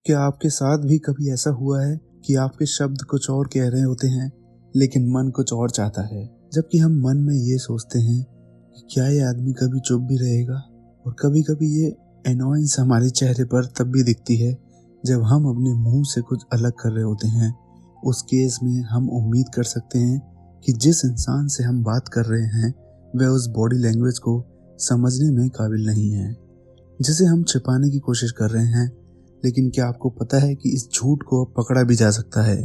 क्या आपके साथ भी कभी ऐसा हुआ है कि आपके शब्द कुछ और कह रहे होते हैं लेकिन मन कुछ और चाहता है? जबकि हम मन में ये सोचते हैं कि क्या ये आदमी कभी चुप भी रहेगा। और कभी कभी ये एनॉयंस हमारे चेहरे पर तब भी दिखती है जब हम अपने मुंह से कुछ अलग कर रहे होते हैं। उस केस में हम उम्मीद कर सकते हैं कि जिस इंसान से हम बात कर रहे हैं वह उस बॉडी लैंग्वेज को समझने में काबिल नहीं है जिसे हम छिपाने की कोशिश कर रहे हैं। लेकिन क्या आपको पता है कि इस झूठ को पकड़ा भी जा सकता है,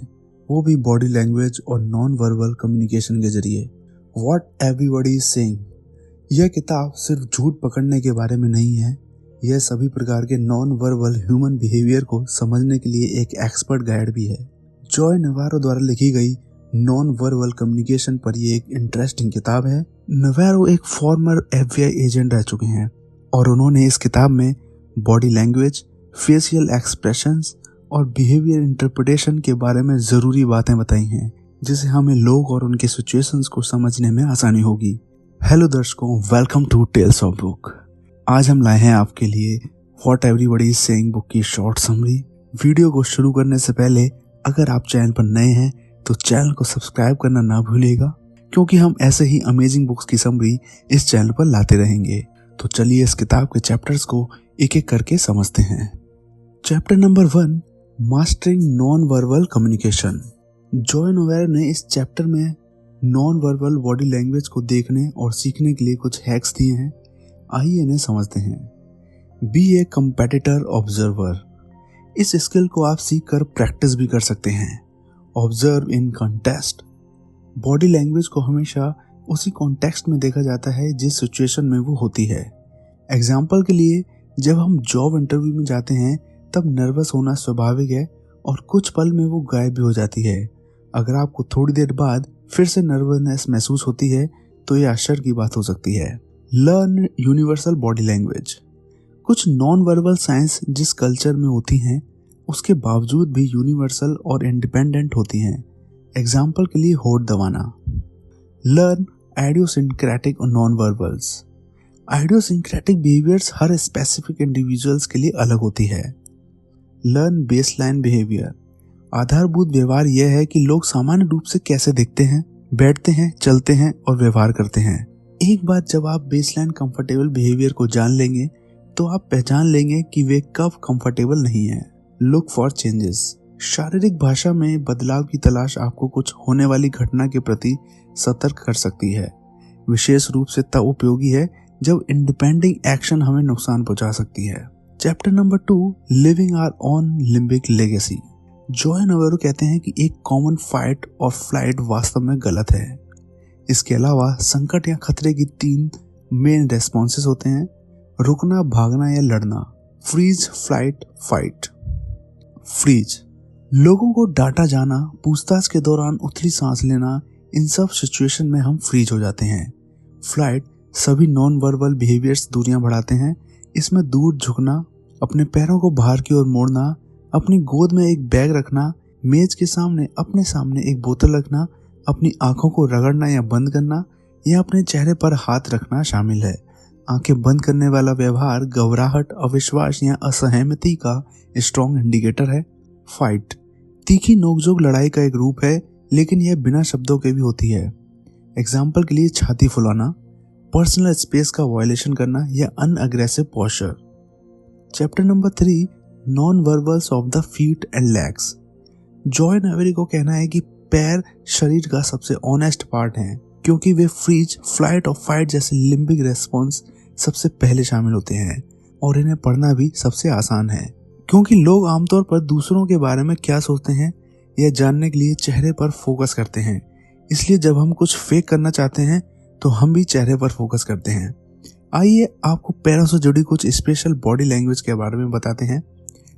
वो भी बॉडी लैंग्वेज और नॉन वर्बल कम्युनिकेशन के जरिए। What everybody is saying. यह किताब सिर्फ झूठ पकड़ने के बारे में नहीं है, यह सभी प्रकार के नॉन वर्बल ह्यूमन बिहेवियर को समझने के लिए एक एक्सपर्ट गाइड भी है। जॉय नवारो द्वारा लिखी गई नॉन वर्बल कम्युनिकेशन पर यह एक इंटरेस्टिंग किताब है। नवारो एक फॉर्मर FBI एजेंट रह चुके हैं और उन्होंने इस किताब में बॉडी लैंग्वेज, फेशियल एक्सप्रेशंस और बिहेवियर इंटरप्रिटेशन के बारे में ज़रूरी बातें बताई हैं जिससे हमें लोग और उनके सिचुएशंस को समझने में आसानी होगी। हेलो दर्शकों, welcome to tales of book. आज हम लाए हैं आपके लिए what everybody is saying book की शॉर्ट समरी। वीडियो को शुरू करने से पहले अगर आप चैनल पर नए हैं तो चैनल को सब्सक्राइब करना ना भूलिएगा, क्योंकि हम ऐसे ही अमेजिंग बुक्स की समरी इस चैनल पर लाते रहेंगे। तो चलिए इस किताब के चैप्टर्स को एक एक करके समझते हैं। Chapter number 1, mastering non verbal communication. Joy नवारो ने इस चैप्टर में नॉन वर्बल बॉडी लैंग्वेज को देखने और सीखने के लिए कुछ हैक्स दिए हैं। आइए इन्हें समझते हैं। बी ए कंपेटिटर ऑब्जर्वर। इस स्किल को आप सीख कर प्रैक्टिस भी कर सकते हैं। Observe in context. Body language को हमेशा उसी कॉन्टेक्स्ट में देखा जाता है जिस सिचुएशन में वो होती है। एग्जाम्पल के लिए, जब हम जॉब इंटरव्यू में जाते हैं तब नर्वस होना स्वाभाविक है और कुछ पल में वो गायब भी हो जाती है। अगर आपको थोड़ी देर बाद फिर से नर्वसनेस महसूस होती है तो ये आश्चर्य की बात हो सकती है। Learn universal body language. कुछ नॉन वर्बल साइंस जिस कल्चर में होती हैं उसके बावजूद भी यूनिवर्सल और इंडिपेंडेंट होती हैं। एग्जाम्पल के लिए होठ दबाना। लर्न आइडियोसिंक्रेटिक और नॉन वर्बल्स। आइडियोसिंक्रेटिक बिहेवियर्स हर स्पेसिफिक इंडिविजुअल्स के लिए अलग होती है। Learn baseline behaviour. आधारभूत व्यवहार यह है कि लोग सामान्य रूप से कैसे दिखते हैं, बैठते हैं, चलते हैं और व्यवहार करते हैं। एक बार जब आप बेसलाइन कंफर्टेबल बिहेवियर को जान लेंगे तो आप पहचान लेंगे कि वे कब कंफर्टेबल नहीं है। Look for changes. शारीरिक भाषा में बदलाव की तलाश आपको कुछ होने वाली घटना के प्रति सतर्क कर सकती है। विशेष रूप से तब उपयोगी है जब इंडिपेंडेंट एक्शन हमें नुकसान पहुंचा सकती है। Chapter number 2, living our own limbic legacy. Joe Navarro कहते हैं कि एक कॉमन फाइट और फ्लाइट वास्तव में गलत है। इसके अलावा संकट या खतरे की 3 मेन रेस्पॉन्सेस होते हैं: रुकना, भागना या लड़ना। Freeze, flight, fight. फ्रीज, लोगों को डांटा जाना, पूछताछ के दौरान उथली सांस लेना, इन सब सिचुएशन में हम फ्रीज हो जाते हैं। फ्लाइट, सभी नॉन वर्बल बिहेवियर्स दूरियां बढ़ाते हैं। इसमें दूर झुकना, अपने पैरों को बाहर की ओर मोड़ना, अपनी गोद में एक बैग रखना, मेज के सामने अपने सामने एक बोतल रखना, अपनी आंखों को रगड़ना या बंद करना या अपने चेहरे पर हाथ रखना शामिल है। आंखें बंद करने वाला व्यवहार घबराहट, अविश्वास या असहमति का स्ट्रॉन्ग इंडिकेटर है। फाइट, तीखी नोकझोंक लड़ाई का एक रूप है, लेकिन यह बिना शब्दों के भी होती है। एग्जाम्पल के लिए छाती फुलाना, पर्सनल स्पेस का वायलेशन करना या unaggressive posture. Chapter number 3, non verbals of the feet and legs. Joe Navarro को कहना है कि पैर शरीर का सबसे ऑनेस्ट पार्ट हैं, क्योंकि वे फ्रीज, फ्लाइट और फाइट जैसे लिम्बिक रेस्पॉन्स सबसे पहले शामिल होते हैं और इन्हें पढ़ना भी सबसे आसान है, क्योंकि लोग आमतौर पर दूसरों के बारे में क्या सोचते हैं यह जानने के लिए चेहरे पर फोकस करते हैं। इसलिए जब हम कुछ फेक करना चाहते हैं तो हम भी चेहरे पर फोकस करते हैं। आइए आपको पैरों से जुड़ी कुछ स्पेशल बॉडी लैंग्वेज के बारे में बताते हैं।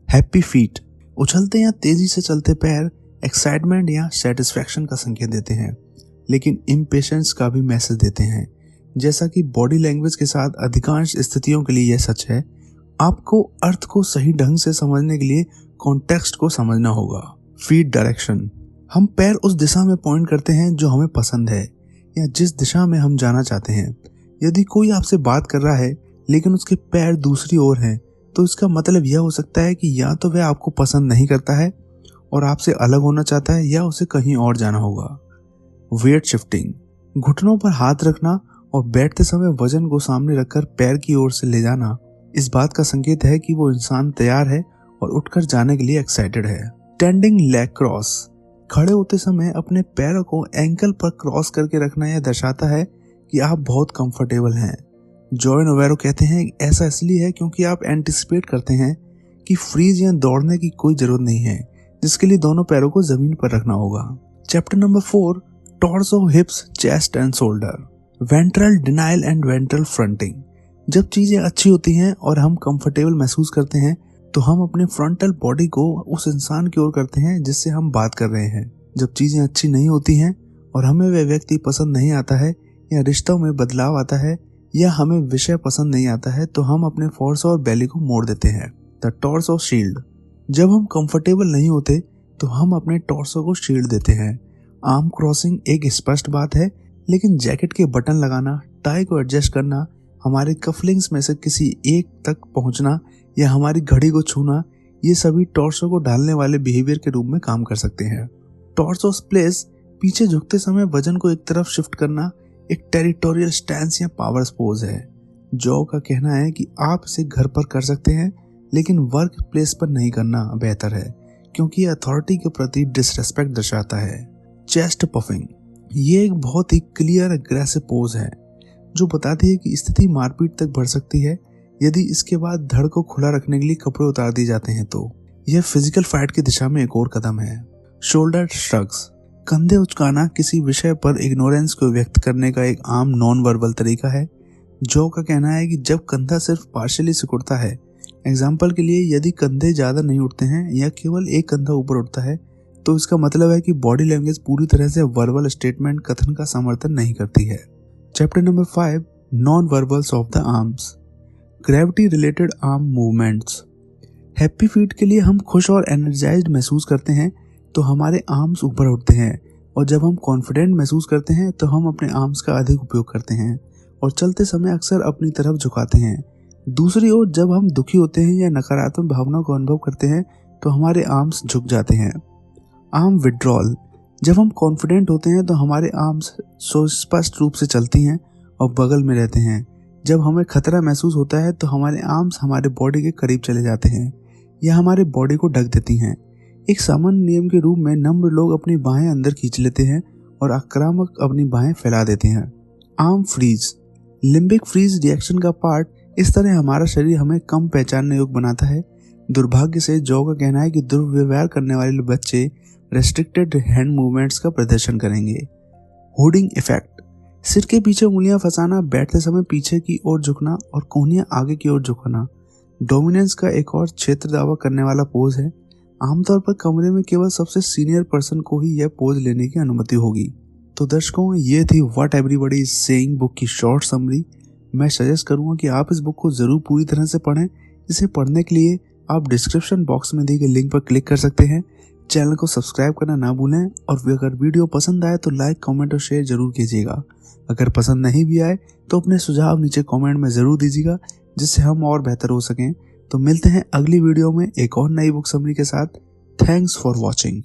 हैप्पी फीट, उछलते या तेजी से चलते पैर एक्साइटमेंट या सेटिस्फैक्शन का संकेत देते हैं, लेकिन इम्पेशेंस का भी मैसेज देते हैं। जैसा कि बॉडी लैंग्वेज के साथ अधिकांश स्थितियों के लिए यह सच है, आपको अर्थ को सही ढंग से समझने के लिए कॉन्टेक्स्ट को समझना होगा। फीट डायरेक्शन, हम पैर उस दिशा में पॉइंट करते हैं जो हमें पसंद है या जिस दिशा में हम जाना चाहते हैं। यदि कोई आपसे बात कर रहा है लेकिन उसके पैर दूसरी ओर हैं तो इसका मतलब यह हो सकता है कि या तो वह आपको पसंद नहीं करता है और आपसे अलग होना चाहता है, या उसे कहीं और जाना होगा। वेट शिफ्टिंग, घुटनों पर हाथ रखना और बैठते समय वजन को सामने रखकर पैर की ओर से ले जाना इस बात का संकेत है कि वो इंसान तैयार है और उठकर जाने के लिए एक्साइटेड है। स्टैंडिंग लेग क्रॉस, खड़े होते समय अपने पैरों को एंकल पर क्रॉस करके रखना यह दर्शाता है कि आप बहुत कंफर्टेबल हैं। जॉय नोवेरो कहते हैं ऐसा इसलिए है क्योंकि आप एंटिसिपेट करते हैं कि फ्रीज या दौड़ने की कोई जरूरत नहीं है, जिसके लिए दोनों पैरों को जमीन पर रखना होगा। Chapter number 4, torso, हिप्स, chest and shoulder. Ventral denial and ventral fronting, जब चीजें अच्छी होती हैं और हम कंफर्टेबल महसूस करते हैं तो हम अपने फ्रंटल बॉडी को उस इंसान की ओर करते हैं जिससे हम बात कर रहे हैं। जब चीजें अच्छी नहीं होती हैं और हमें वह व्यक्ति पसंद नहीं आता है, या रिश्तों में बदलाव आता है, या हमें विषय पसंद नहीं आता है, तो हम अपने फॉर्स और बेली को मोड़ देते हैं। द टॉर्सो शील्ड, जब हम कंफर्टेबल नहीं होते तो हम अपने टॉर्सो को शील्ड देते हैं। आर्म क्रॉसिंग एक स्पष्ट बात है, लेकिन जैकेट के बटन लगाना, टाई को एडजस्ट करना, हमारे कफलिंग्स में से किसी एक तक पहुंचना या हमारी घड़ी को छूना, ये सभी टॉर्सो को ढालने वाले बिहेवियर के रूप में काम कर सकते हैं। टॉर्सो स्प्लेस, पीछे झुकते समय वजन को एक तरफ शिफ्ट करना, एक टेरिटोरियल स्टैंस या पावर पोज है। जॉ का कहना है कि आप इसे घर पर कर सकते हैं, लेकिन वर्क प्लेस पर नहीं करना बेहतर है क्योंकि यह अथॉरिटी के प्रति डिसरेस्पेक्ट दर्शाता है। चेस्ट पफिंग, ये एक बहुत ही क्लियर एग्रेसिव पोज है जो बताती है कि स्थिति मारपीट तक बढ़ सकती है यदि इसके बाद धड़ को खुला रखने के लिए कपड़े उतार दिए जाते हैं। तो यह फिजिकल फाइट की दिशा में एक और कदम है। शोल्डर श्रग्स, कंधे उचकाना किसी विषय पर इग्नोरेंस को व्यक्त करने का एक आम नॉन वर्बल तरीका है। जो का कहना है कि जब कंधा सिर्फ पार्शियली सिकुड़ता है, एग्जाम्पल के लिए यदि कंधे ज्यादा नहीं उठते हैं या केवल एक कंधा ऊपर उठता है, तो इसका मतलब है कि बॉडी लैंग्वेज पूरी तरह से वर्बल स्टेटमेंट कथन का समर्थन नहीं करती है। Chapter number 5, non verbals of the arms, gravity related arm movements. Happy feet के लिए हम खुश और एनर्जाइज्ड महसूस करते हैं तो हमारे आर्म्स ऊपर उठते हैं, और जब हम कॉन्फिडेंट महसूस करते हैं तो हम अपने आर्म्स का अधिक उपयोग करते हैं और चलते समय अक्सर अपनी तरफ झुकाते हैं। दूसरी ओर जब हम दुखी होते हैं या नकारात्मक भावनाओं को अनुभव करते हैं तो हमारे आर्म्स झुक जाते हैं। आर्म विड्रॉल, जब हम कॉन्फिडेंट होते हैं तो हमारे आर्म्स सुस्पष्ट रूप से चलती हैं और बगल में रहते हैं। जब हमें खतरा महसूस होता है तो हमारे आर्म्स हमारे बॉडी के करीब चले जाते हैं या हमारे बॉडी को ढक देती हैं। एक सामान्य नियम के रूप में नम्र लोग अपनी बाहें अंदर खींच लेते हैं और आक्रामक अपनी बाहें फैला देते हैं। Arm freeze, limbic freeze reaction का पार्ट, इस तरह हमारा शरीर हमें कम पहचानने योग्य बनाता है। दुर्भाग्य से जॉ का कहना है कि दुर्व्यवहार करने वाले बच्चे रेस्ट्रिक्टेड हैंड मूवमेंट्स का प्रदर्शन करेंगे। होर्डिंग इफेक्ट, सिर के पीछे उंगलियां फंसाना, बैठते समय पीछे की ओर झुकना और कोहनियां आगे की ओर झुकना डोमिनेंस का एक और क्षेत्र दावा करने वाला पोज है। आमतौर पर कमरे में केवल सबसे सीनियर पर्सन को ही यह पोज लेने की अनुमति होगी। तो दर्शकों, ये थी what everybody is saying book की शॉर्ट समरी। मैं सजेस्ट करूंगा कि आप इस बुक को जरूर पूरी तरह से पढ़ें। इसे पढ़ने के लिए आप डिस्क्रिप्शन बॉक्स में दी गई लिंक पर क्लिक कर सकते हैं। चैनल को सब्सक्राइब करना ना भूलें, और अगर वीडियो पसंद आए तो लाइक, कमेंट और शेयर जरूर कीजिएगा। अगर पसंद नहीं भी आए तो अपने सुझाव नीचे कमेंट में जरूर दीजिएगा, जिससे हम और बेहतर हो सकें। तो मिलते हैं अगली वीडियो में एक और नई बुक समरी के साथ। Thanks for watching.